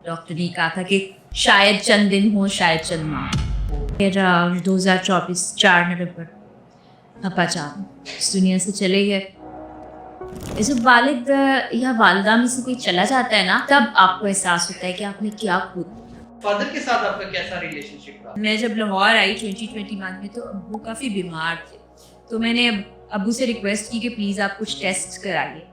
Doctor ने कहा था कि शायद चंद दिन हो, शायद चंद माह। फिर 2024 4 नवंबर अब्बा जान इस दुनिया से चले गए। जब वालिद या वालिदा में से कोई चला जाता है ना, तब आपको एहसास होता है कि आपने क्या खो दिया। फादर के साथ आपका कैसा रिलेशनशिप रहा? मैं जब लाहौर आई 2021 में, तो अब्बू काफ़ी बीमार थे, तो मैंने अब्बू से रिक्वेस्ट की कि प्लीज़ आप कुछ टेस्ट कराइए।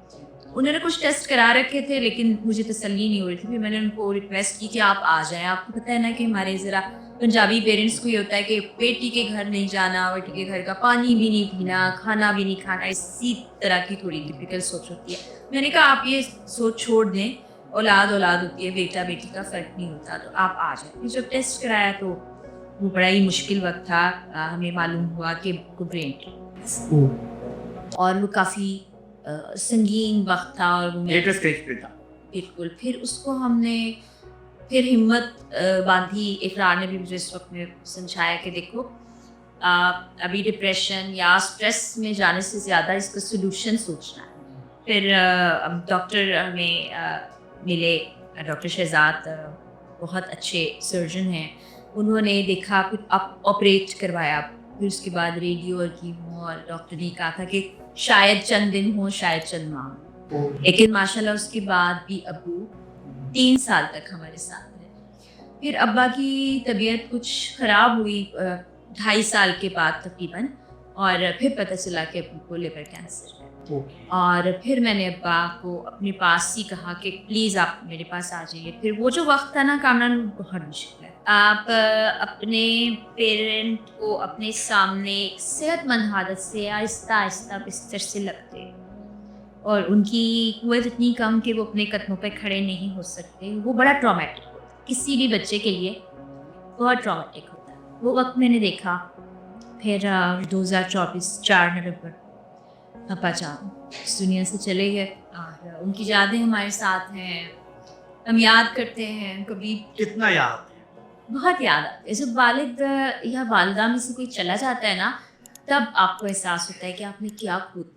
उन्होंने कुछ टेस्ट करा रखे थे, लेकिन मुझे तसल्ली नहीं हो रही थी। फिर मैंने उनको रिक्वेस्ट की कि आप आ जाएं। आपको पता है ना कि हमारे ज़रा पंजाबी पेरेंट्स को ये होता है कि बेटी के घर नहीं जाना, बेटी के घर का पानी भी नहीं पीना, खाना भी नहीं खाना, इसी तरह की थोड़ी टिपिकल सोच होती है। मैंने कहा आप ये सोच छोड़ दें, औलाद औलाद होती है, बेटा बेटी का फ़र्क नहीं होता, तो आप आ जाएं। फिर जब टेस्ट कराया तो वो बड़ा ही मुश्किल वक्त था। हमें मालूम हुआ कि उनको ब्रेन ट्यूमर, और वो काफ़ी संगीन वक्त था, और वो लेटर स्टेज पे था। बिल्कुल। फिर उसको हमने फिर हिम्मत बांधी। इकरार ने भी मुझे इस वक्त में समझाया कि देखो, अभी डिप्रेशन या स्ट्रेस में जाने से ज़्यादा इसका सोल्यूशन सोचना है। फिर अब डॉक्टर हमें मिले, डॉक्टर शहजाद बहुत अच्छे सर्जन हैं। उन्होंने देखा, फिर ऑपरेट करवाया। फिर उसके बाद रेडियो और कीमो, और डॉक्टर ने कहा था कि शायद चंद दिन हो, शायद चंद माह। लेकिन माशाल्लाह उसके बाद भी अब्बू 3 साल तक हमारे साथ रहे। फिर अब्बा की तबीयत कुछ ख़राब हुई 2.5 साल के बाद तकरीबन, और फिर पता चला कि अब्बू को लिवर कैंसर है। और फिर मैंने अब्बा को अपने पास ही कहा कि प्लीज़ आप मेरे पास आ जाइए। फिर वो जो वक्त था ना कामरान, बहुत मुश्किल है। आप अपने पेरेंट को अपने सामने सेहतमंद हालत से आहिस्ता आहिस्ता बिस्तर से लगते, और उनकी कुव्वत इतनी कम कि वो अपने कदमों पे खड़े नहीं हो सकते। वो बड़ा ट्रॉमेटिक होता है, किसी भी बच्चे के लिए बहुत ट्रॉमेटिक होता है। वो वक्त मैंने देखा। फिर 2024 4 नवंबर अब्बा जान इस दुनिया से चले गए, और उनकी यादें हमारे साथ हैं। हम याद करते हैं, कभी कितना याद है? बहुत याद आती है। जब वालिद या वालिदा में से कोई चला जाता है ना, तब आपको एहसास होता है कि आपने क्या खो दिया।